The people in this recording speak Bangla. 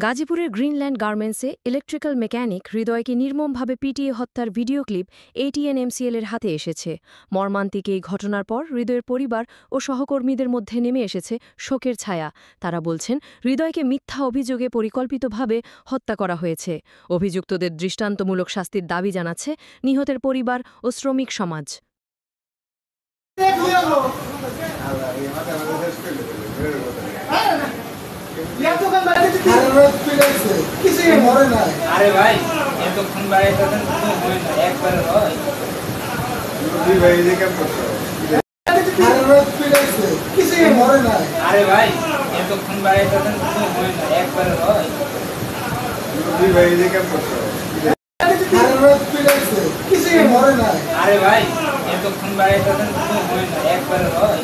গাজীপুরের গ্রিনল্যান্ড গার্মেন্টসে ইলেকট্রিক্যাল মেকানিক হৃদয়কে নির্মমভাবে পিটিয়ে হত্যার ভিডিও ক্লিপ এটিএনএমসিএলের হাতে এসেছে। মর্মান্তিক এই ঘটনার পর হৃদয়ের পরিবার ও সহকর্মীদের মধ্যে নেমে এসেছে শোকের ছায়া। তারা বলছেন, হৃদয়কে মিথ্যা অভিযোগে পরিকল্পিতভাবে হত্যা করা হয়েছে। অভিযুক্তদের দৃষ্টান্তমূলক শাস্তির দাবি জানাচ্ছে নিহতের পরিবার ও শ্রমিক সমাজ। আরে ভাই এতক্ষণ বাড়িতে একবার হয় আরে ভাই এতক্ষণ বাড়িতে একবার হয় আরে ভাই এতক্ষণ বাড়িতে একবার হয়